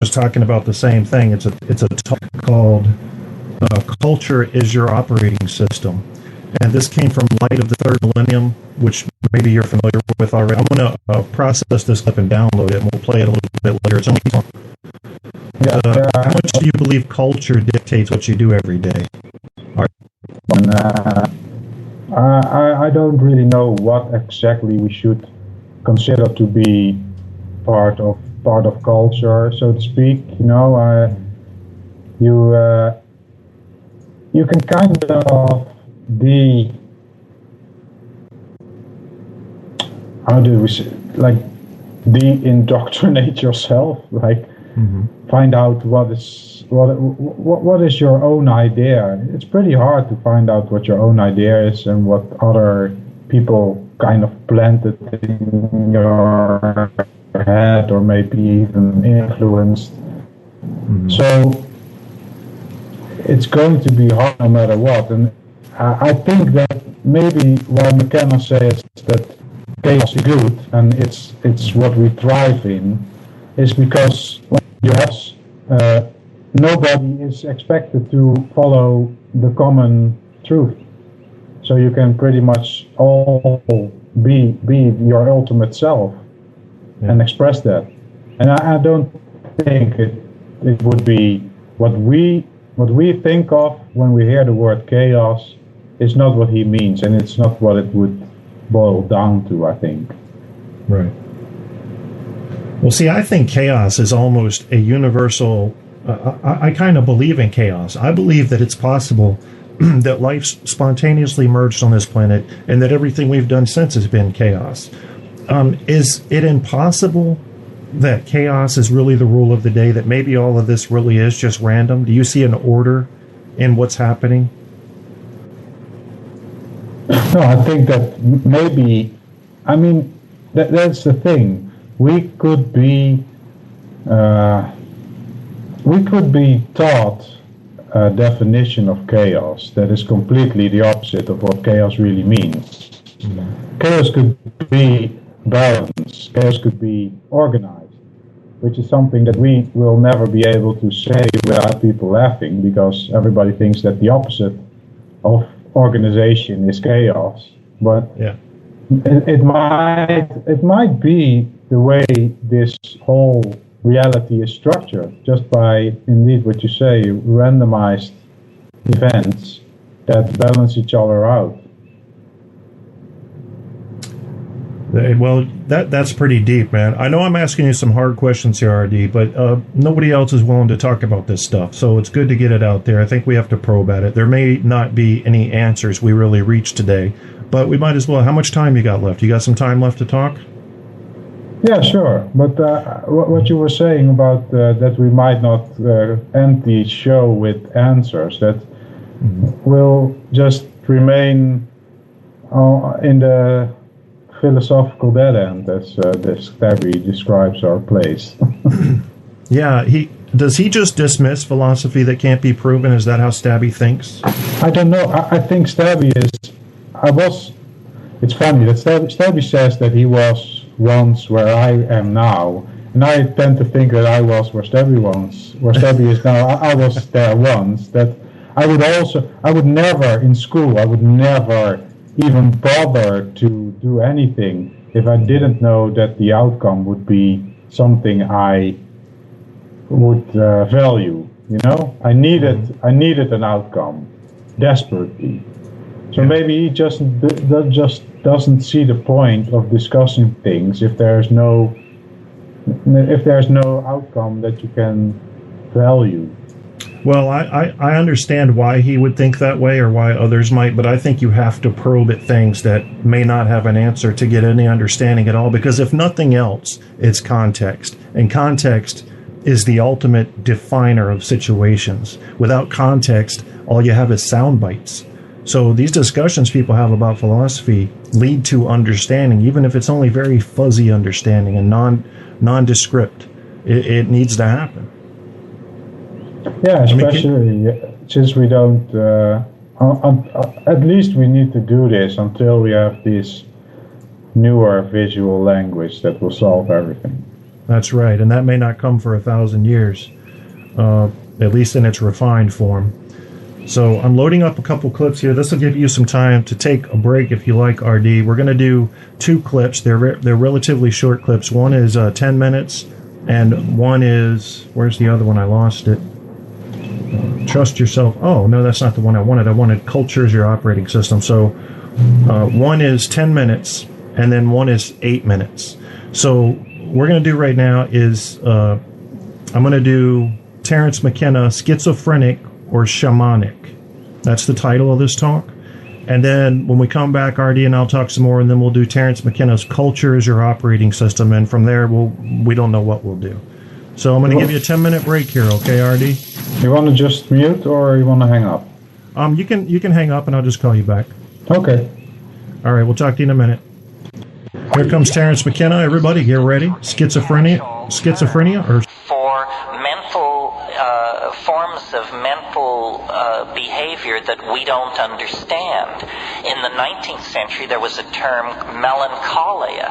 was talking about the same thing. It's a talk called "Culture is Your Operating System," and this came from Light of the Third Millennium, which maybe you're familiar with already. I'm going to process this clip and download it, and we'll play it a little bit later. It's only how much do you believe culture dictates what you do every day? I don't really know what exactly we should consider to be part of culture, so to speak. You can kind of de-indoctrinate yourself, find out what is your own idea. It's pretty hard to find out what your own idea is and what other people kind of planted in your head or maybe even influenced. So it's going to be hard no matter what. And I think that maybe why McKenna says that chaos is good and it's what we thrive in is because when you have nobody is expected to follow the common truth. So you can pretty much all be your ultimate self and express that. And I don't think it would be what we think of when we hear the word chaos is not what he means, and it's not what it would boil down to, I think. Right. Well, see, I think chaos is almost a universal. I kind of believe in chaos. I believe that it's possible that life spontaneously emerged on this planet and that everything we've done since has been chaos. Is it impossible that chaos is really the rule of the day, that maybe all of this really is just random? Do you see an order in what's happening? No, I think that maybe, that's the thing. We could be taught a definition of chaos that is completely the opposite of what chaos really means. Chaos could be balance. Chaos could be organized, which is something that we will never be able to say without people laughing, because everybody thinks that the opposite of organization is chaos. But it might be the way this whole reality is structured, just by indeed what you say, randomized events that balance each other out. Well, that's pretty deep, man. I know I'm asking you some hard questions here, RD, but nobody else is willing to talk about this stuff, so it's good to get it out there. I think we have to probe at it. There may not be any answers we really reach today, but we might as well. How much time you got left? You got some time left to talk? Yeah, sure. But what you were saying about that we might not end the show with answers, that will just remain in the philosophical dead end, as Stabby describes our place. Yeah, does he just dismiss philosophy that can't be proven? Is that how Stabby thinks? I don't know. I think Stabby is. It's funny that Stabby says that he was once where I am now, and I tend to think that I was where Stabby is now. I was there once. That I would never in school. I would never even bother to do anything if I didn't know that the outcome would be something I would value. I needed an outcome desperately. So maybe he just doesn't see the point of discussing things if there's no outcome that you can value. Well, I understand why he would think that way, or why others might, but I think you have to probe at things that may not have an answer to get any understanding at all, because if nothing else, it's context. And context is the ultimate definer of situations. Without context, all you have is sound bites. So these discussions people have about philosophy lead to understanding, even if it's only very fuzzy understanding and nondescript. It needs to happen. Yeah, especially since we don't, at least we need to do this until we have this newer visual language that will solve everything. That's right, and that may not come for 1,000 years, at least in its refined form. So I'm loading up a couple clips here. This will give you some time to take a break if you like, RD. We're going to do 2 clips. They're relatively short clips. One is 10 minutes, and one is, where's the other one? I lost it. Trust yourself. Oh, no, that's not the one I wanted. I wanted culture as your operating system. So one is 10 minutes, and then one is 8 minutes. So we're going to do right now is I'm going to do Terrance McKenna, Schizophrenic or Shamanic. That's the title of this talk. And then when we come back, RD and I'll talk some more, and then we'll do Terrance McKenna's Culture as Your Operating System, and from there we don't know what we'll do. So I'm going to give you a 10-minute break here, okay, RD? You want to just mute or you want to hang up? You can hang up and I'll just call you back. Okay. All right, we'll talk to you in a minute. Here comes Terrance McKenna. Everybody, get ready. Schizophrenia or for mental forms of mental behavior that we don't understand. In the 19th century, there was a term, melancholia,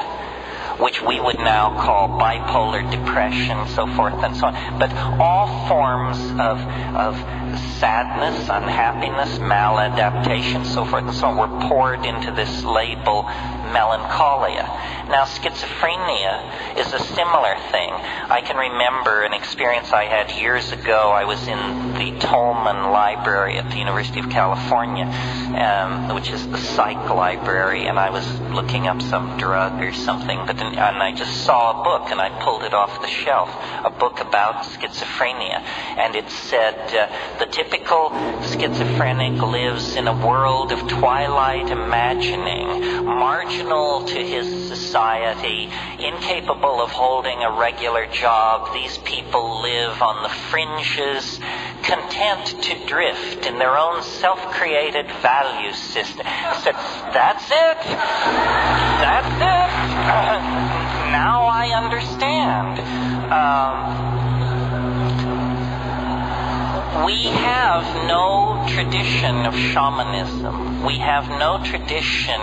which we would now call bipolar depression, so forth and so on. But all forms of sadness, unhappiness, maladaptation, so forth and so on, were poured into this label, melancholia. Now, schizophrenia is a similar thing. I can remember an experience I had years ago. I was in the Tolman Library at the University of California, which is the psych library, and I was looking up some drug or something, and I just saw a book, and I pulled it off the shelf, a book about schizophrenia, and it said, the typical schizophrenic lives in a world of twilight imagining, marginal to his society, incapable of holding a regular job. These people live on the fringes, content to drift in their own self-created value system. I said, that's it. That's it. Now I understand. We have no tradition of shamanism. We have no tradition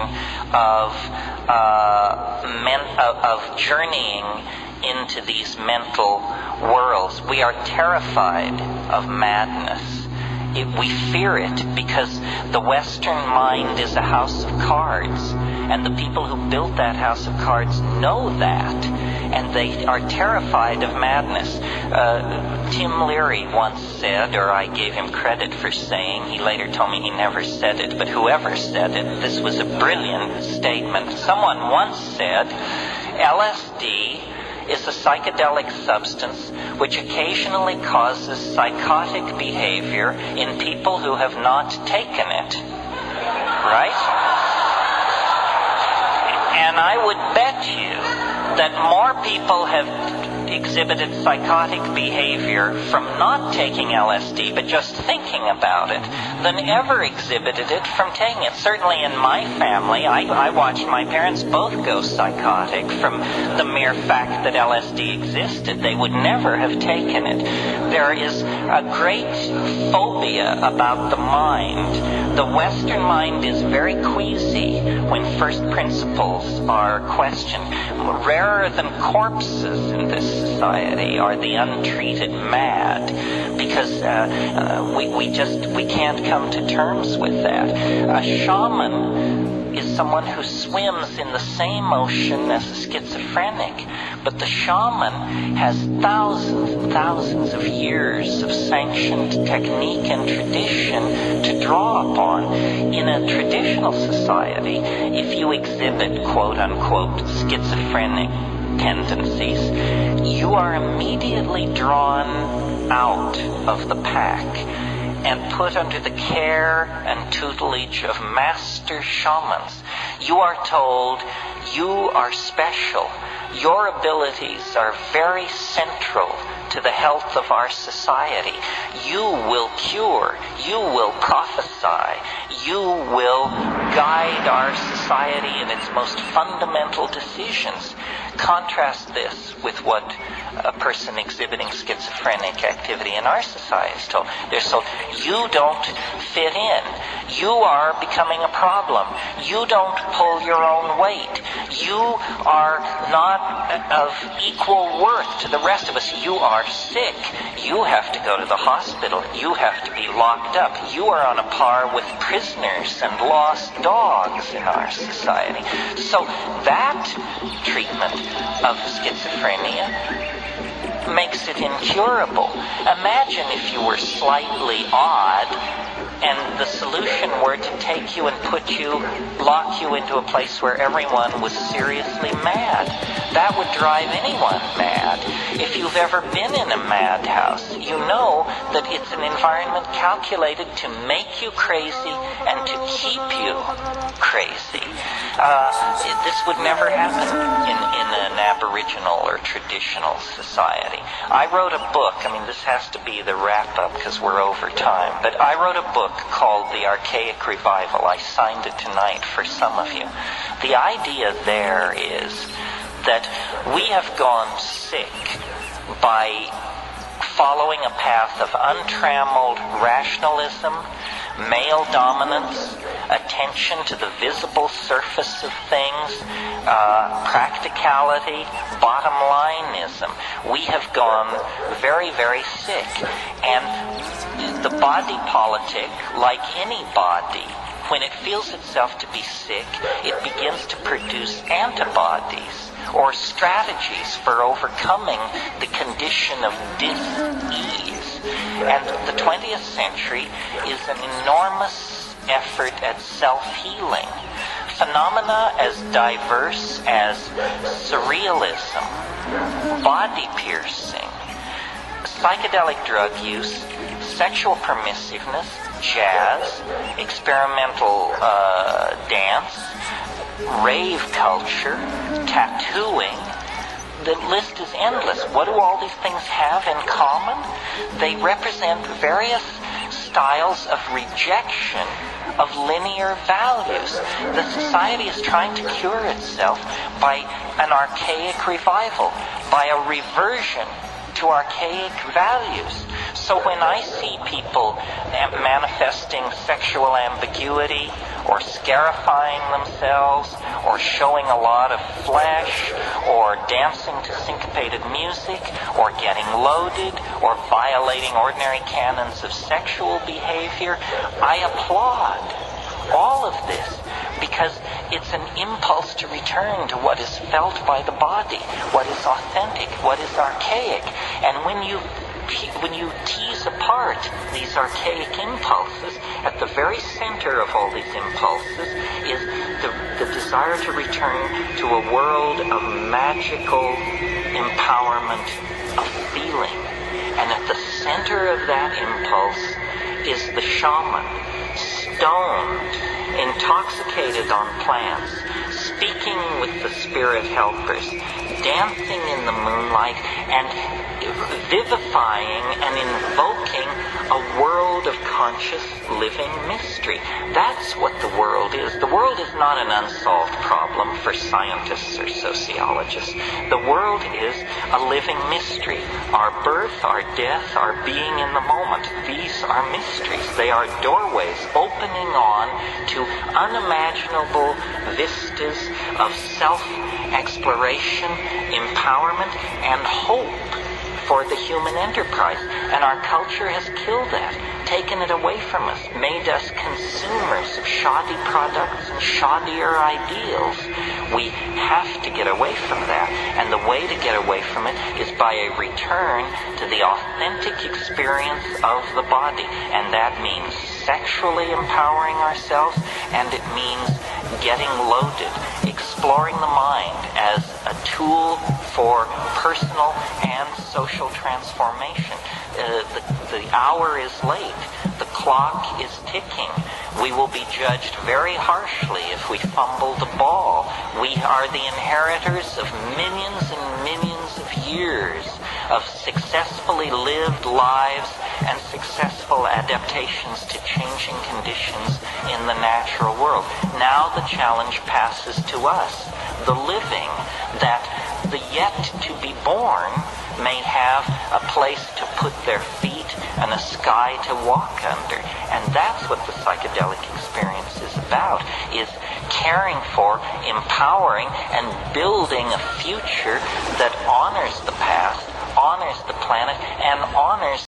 of journeying into these mental worlds. We are terrified of madness. We fear it because the Western mind is a house of cards, and the people who built that house of cards know that, and they are terrified of madness. Tim Leary once said, or I gave him credit for saying, he later told me he never said it, but whoever said it, this was a brilliant statement. Someone once said, LSD is a psychedelic substance which occasionally causes psychotic behavior in people who have not taken it. Right? And I would bet you that more people have exhibited psychotic behavior from not taking LSD, but just thinking about it, than ever exhibited it from taking it. Certainly in my family, I watched my parents both go psychotic from the mere fact that LSD existed. They would never have taken it. There is a great phobia about the mind. The Western mind is very queasy when first principles are questioned. Rarer than corpses in this society are the untreated mad, because we can't come to terms with that. A shaman is someone who swims in the same ocean as a schizophrenic, but the shaman has thousands and thousands of years of sanctioned technique and tradition to draw upon. In a traditional society, if you exhibit quote-unquote schizophrenic tendencies, you are immediately drawn out of the pack and put under the care and tutelage of master shamans. You are told you are special. Your abilities are very central to the health of our society. You will cure. You will prophesy. You will guide our society in its most fundamental decisions. Contrast this with what a person exhibiting schizophrenic activity in our society is told. They're told, you don't fit in. You are becoming a problem. You don't pull your own weight. You are not of equal worth to the rest of us. You are sick. You have to go to the hospital. You have to be locked up. You are on a par with prisoners and lost dogs in our society. So that treatment of schizophrenia makes it incurable. Imagine if you were slightly odd and the solution were to take you and lock you into a place where everyone was seriously mad. That would drive anyone mad. If you've ever been in a madhouse, you know that it's an environment calculated to make you crazy and to keep you crazy. This would never happen in an Aboriginal or traditional society. I wrote a book, this has to be the wrap-up because we're over time, but I wrote a book called The Archaic Revival. I signed it tonight for some of you. The idea there is that we have gone sick by following a path of untrammeled rationalism, male dominance, attention to the visible surface of things, practicality, bottom lineism. We have gone very, very sick. And the body politic, like any body, when it feels itself to be sick, it begins to produce antibodies or strategies for overcoming the condition of dis-ease. And the 20th century is an enormous effort at self-healing. Phenomena as diverse as surrealism, body piercing, psychedelic drug use, sexual permissiveness, jazz, experimental dance, rave culture, tattooing. The list is endless. What do all these things have in common? They represent various styles of rejection of linear values. The society is trying to cure itself by an archaic revival, by a reversion to archaic values. So when I see people manifesting sexual ambiguity or scarifying themselves or showing a lot of flesh or dancing to syncopated music or getting loaded or violating ordinary canons of sexual behavior, I applaud all of this because it's an impulse to return to what is felt by the body, what is authentic, what is archaic. And when you tease apart these archaic impulses, at the very center of all these impulses is the desire to return to a world of magical empowerment of feeling. And at the center of that impulse is the shaman, stoned, intoxicated on plants, speaking with the spirit helpers, dancing in the moonlight, and vivifying and invoking a world of conscious living mystery. That's what the world is. The world is not an unsolved problem for scientists or sociologists. The world is a living mystery. Our birth, our death, our being in the moment, these are mysteries. They are doorways opening on to unimaginable vistas of self-exploration, empowerment, and hope for the human enterprise. And our culture has killed that, taken it away from us, made us consumers of shoddy products and shoddier ideals. We have to get away from that. And the way to get away from it is by a return to the authentic experience of the body. And that means sexually empowering ourselves, and it means getting loaded, exploring the mind as a tool for personal and social transformation. The hour is late. The clock is ticking. We will be judged very harshly if we fumble the ball. We are the inheritors of millions and millions of years of successfully lived lives and successful adaptations to changing conditions in the natural world. Now the challenge passes to us, the living, that the yet to be born may have a place to put their feet and a sky to walk under. And that's what the psychedelic experience is about, is caring for, empowering, and building a future that honors the past, honors the planet, and honors